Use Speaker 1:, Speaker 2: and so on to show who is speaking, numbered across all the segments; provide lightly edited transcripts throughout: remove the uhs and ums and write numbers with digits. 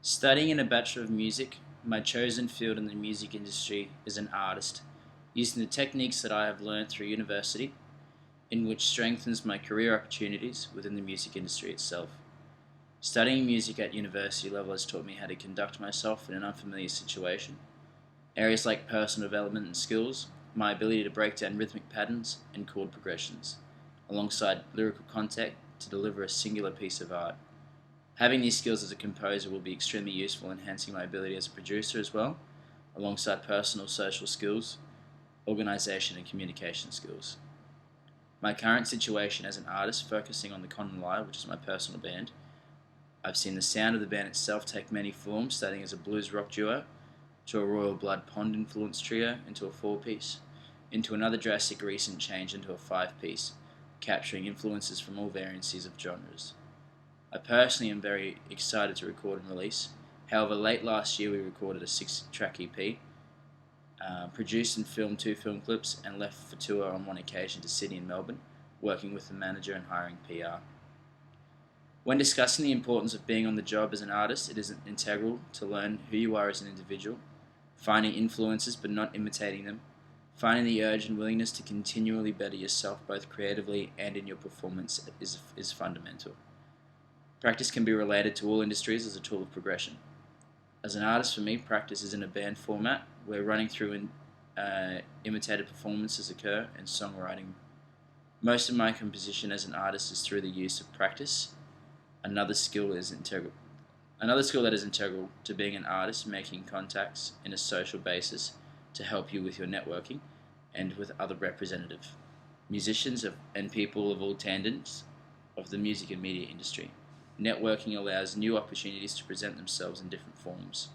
Speaker 1: Studying in a Bachelor of Music, my chosen field in the music industry is an artist, using the techniques that I have learned through university, in which strengthens my career opportunities within the music industry itself. Studying music at university level has taught me how to conduct myself in an unfamiliar situation. Areas like personal development and skills, my ability to break down rhythmic patterns and chord progressions, alongside lyrical content to deliver a singular piece of art. Having these skills as a composer will be extremely useful, enhancing my ability as a producer as well, alongside personal social skills, organisation and communication skills. My current situation as an artist focusing on the Common Lie, which is my personal band, I've seen the sound of the band itself take many forms, starting as a blues rock duo, to a Royal Blood Pond influenced trio, into a four-piece, into another drastic recent change into a five-piece, capturing influences from all variances of genres. I personally am very excited to record and release. However, late last year we recorded a 6-track EP, produced and filmed 2 film clips, and left for tour on one occasion to Sydney and Melbourne, working with the manager and hiring PR. When discussing the importance of being on the job as an artist, it is integral to learn who you are as an individual, finding influences but not imitating them, finding the urge and willingness to continually better yourself both creatively and in your performance is fundamental. Practice can be related to all industries as a tool of progression. As an artist, for me, practice is in a band format where running through imitated performances occur and songwriting. Most of my composition as an artist is through the use of practice. Another skill that is integral to being an artist, making contacts in a social basis to help you with your networking and with other representative musicians and people of all tangents of the music and media industry. Networking allows new opportunities to present themselves in different forms.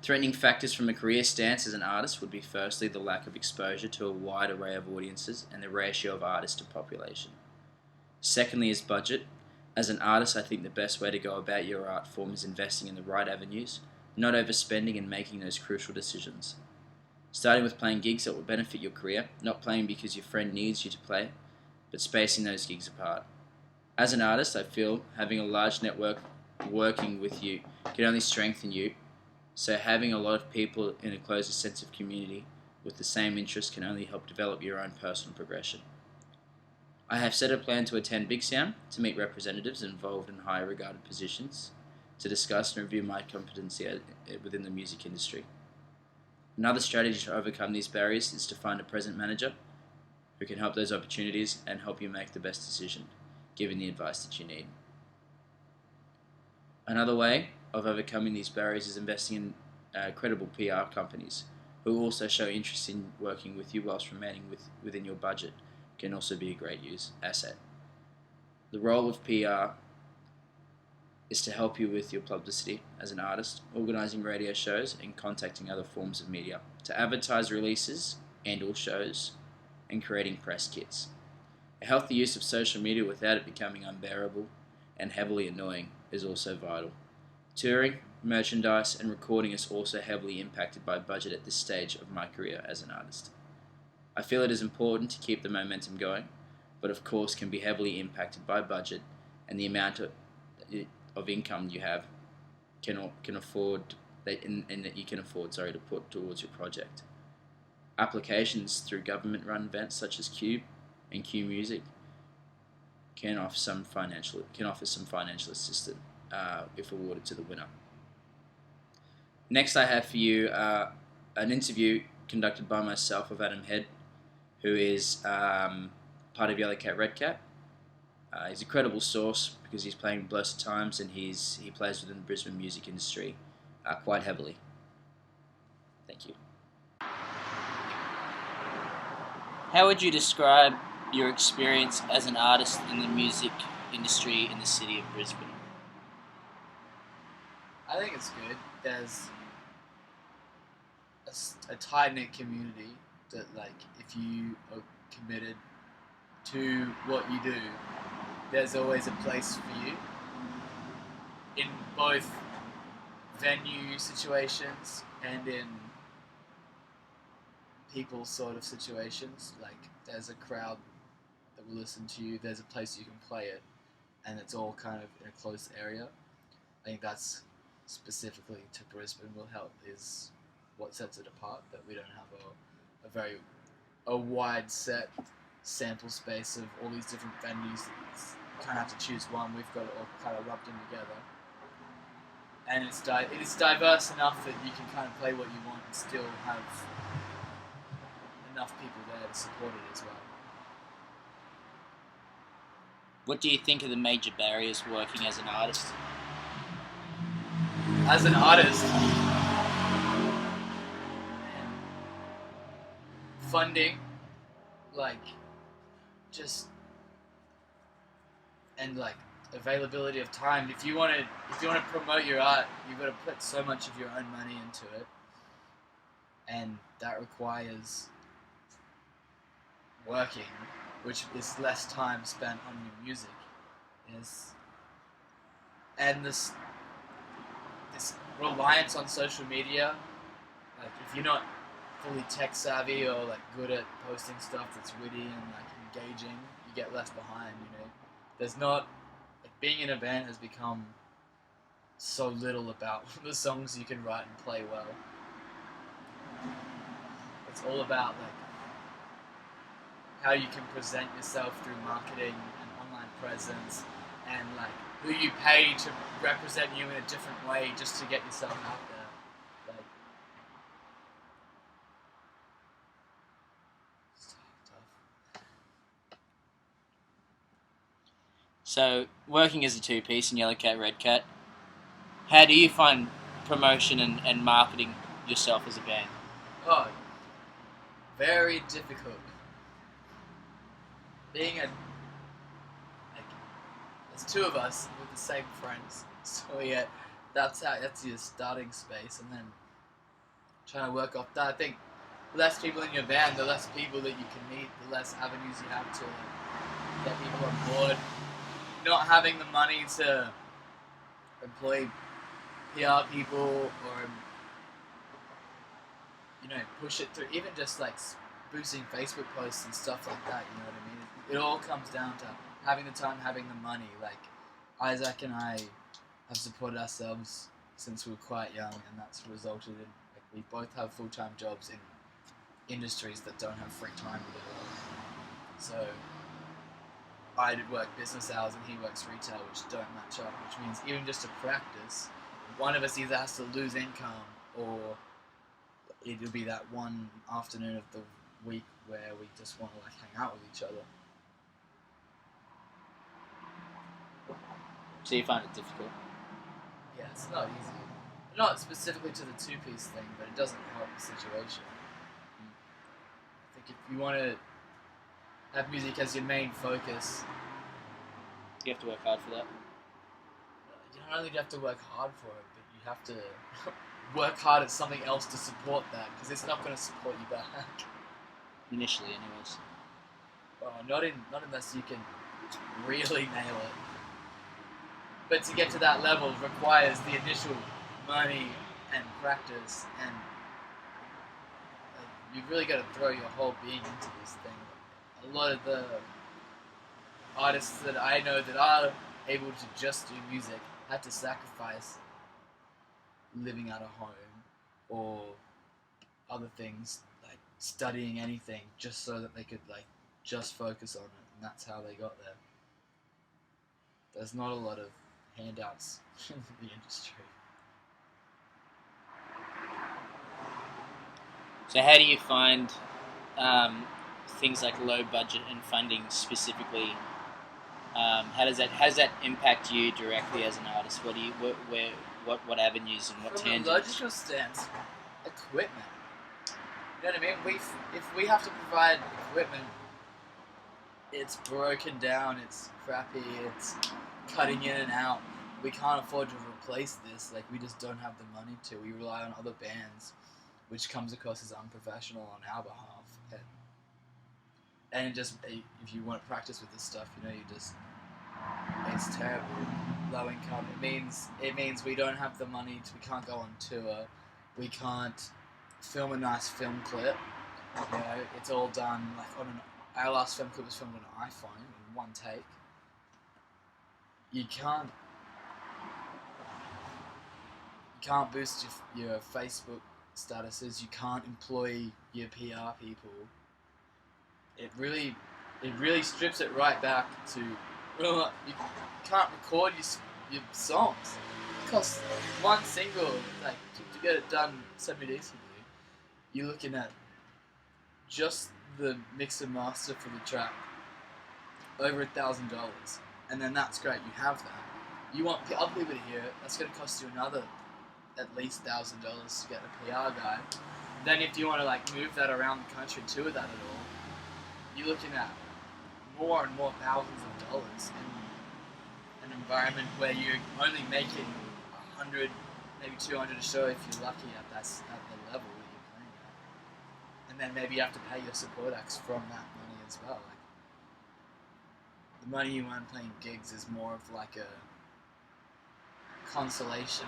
Speaker 1: Threatening factors from a career stance as an artist would be firstly the lack of exposure to a wide array of audiences and the ratio of artists to population. Secondly is budget. As an artist, I think the best way to go about your art form is investing in the right avenues, not overspending and making those crucial decisions. Starting with playing gigs that will benefit your career, not playing because your friend needs you to play, but spacing those gigs apart. As an artist, I feel having a large network working with you can only strengthen you, so having a lot of people in a closer sense of community with the same interests can only help develop your own personal progression. I have set a plan to attend Big Sound to meet representatives involved in higher regarded positions to discuss and review my competency within the music industry. Another strategy to overcome these barriers is to find a present manager who can help those opportunities and help you make the best decision, given the advice that you need. Another way of overcoming these barriers is investing in credible PR companies who also show interest in working with you whilst remaining within your budget can also be a great asset. The role of PR is to help you with your publicity as an artist, organising radio shows and contacting other forms of media, to advertise releases and or shows, and creating press kits. A healthy use of social media without it becoming unbearable and heavily annoying is also vital. Touring, merchandise and recording is also heavily impacted by budget at this stage of my career as an artist. I feel it is important to keep the momentum going, but of course can be heavily impacted by budget and the amount of income you have can afford that you can afford to put towards your project. Applications through government-run events such as QUT and Q Music can offer some financial assistance if awarded to the winner. Next, I have for you an interview conducted by myself with Adam Head, who is part of Yellow Cat Red Cat. He's a credible source because he's playing Blessed Times and he plays within the Brisbane music industry quite heavily. Thank you. How would you describe your experience as an artist in the music industry in the city of Brisbane?
Speaker 2: I think it's good. There's a tight-knit community that, like, if you are committed to what you do, there's always a place for you in both venue situations and in people sort of situations. Like, there's a crowd that will listen to you, there's a place you can play it, and it's all kind of in a close area. I think that's specifically to Brisbane will help, is what sets it apart, that we don't have a wide set sample space of all these different venues. You kind of have to choose one. We've got it all kind of rubbed in together, and it is diverse enough that you can kind of play what you want and still have enough people there to support it as well.
Speaker 1: What do you think are the major barriers working as an artist?
Speaker 2: As an artist, funding, like, just, and like availability of time. If you want to promote your art, you've got to put so much of your own money into it, and that requires working, which is less time spent on your music. And this reliance on social media, like if you're not fully tech savvy or like good at posting stuff that's witty and like engaging, you get left behind. There's not, like, being in a band has become so little about the songs you can write and play well. It's all about like how you can present yourself through marketing and online presence, and like who you pay to represent you in a different way just to get yourself out there. Like, it's tough.
Speaker 1: So, working as a two-piece in Yellow Cat, Red Cat, how do you find promotion and marketing yourself as a band?
Speaker 2: Oh, very difficult. Being there's two of us with the same friends, so yeah, that's your starting space, and then trying to work off that. I think less people in your band, the less people that you can meet, the less avenues you have to get people on board. Not having the money to employ PR people or push it through, even just like boosting Facebook posts and stuff like that. You know what I mean? It all comes down to having the time, having the money. Like, Isaac and I have supported ourselves since we were quite young, and that's resulted in, like, we both have full-time jobs in industries that don't have free time to do it. So I did work business hours and he works retail, which don't match up, which means even just to practice, one of us either has to lose income, or it'll be that one afternoon of the week where we just want to like hang out with each other.
Speaker 1: So you find it difficult?
Speaker 2: Yeah, it's not easy. Not specifically to the two-piece thing, but it doesn't help the situation. I think if you want to have music as your main focus,
Speaker 1: You have to work hard for that.
Speaker 2: you don't only have to work hard for it, but you have to work hard at something else to support that, because it's not going to support you back.
Speaker 1: Initially, anyways.
Speaker 2: Not unless you can really nail it. But to get to that level requires the initial money and practice, and you've really got to throw your whole being into this thing. A lot of the artists that I know that are able to just do music had to sacrifice living out of home or other things, like studying anything, just so that they could like just focus on it, and that's how they got there. There's not a lot of handouts in the industry.
Speaker 1: So how do you find things like low budget and funding specifically? How does that impact you directly as an artist? What avenues and what
Speaker 2: From
Speaker 1: tangents?
Speaker 2: a logical stance, equipment. You know what I mean? If we have to provide equipment, it's broken down, it's crappy, it's cutting in and out. We can't afford to replace this. Like, we just don't have the money to. We rely on other bands, which comes across as unprofessional on our behalf. And just, if you want to practice with this stuff, it's terrible. Low income. It means we don't have the money we can't go on tour. We can't film a nice film clip. It's all done like our last film clip was filmed on an iPhone in one take. You can't can't boost your Facebook statuses, you can't employ your PR people. It really strips it right back to, well, you can't record your songs. It costs one single, like, to get it done semi-decently, you're looking at just the mix and master for the track, over $1,000, and then that's great, you have that. You want other people to hear it, that's going to cost you another at least $1,000 to get a PR guy. Then if you want to like move that around the country, tour that at all, you're looking at more and more thousands of dollars in an environment where you're only making 100, maybe 200 a show if you're lucky at the level that you're playing at. And then maybe you have to pay your support acts from that money as well. Like, the money you earn playing gigs is more of like a consolation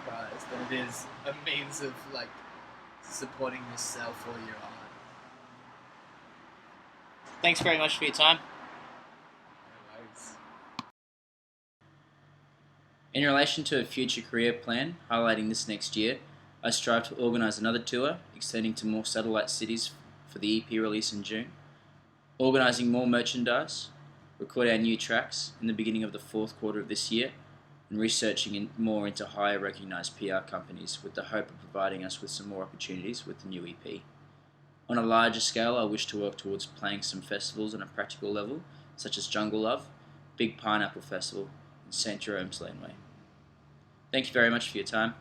Speaker 2: prize than it is a means of like supporting yourself or your art.
Speaker 1: Thanks very much for your time.
Speaker 2: No worries.
Speaker 1: In relation to a future career plan highlighting this next year, I strive to organise another tour extending to more satellite cities for the EP release in June, organising more merchandise, record our new tracks in the beginning of the fourth quarter of this year, and researching more into higher recognised PR companies with the hope of providing us with some more opportunities with the new EP. On a larger scale, I wish to work towards playing some festivals on a practical level, such as Jungle Love, Big Pineapple Festival, and St. Jerome's Laneway. Thank you very much for your time.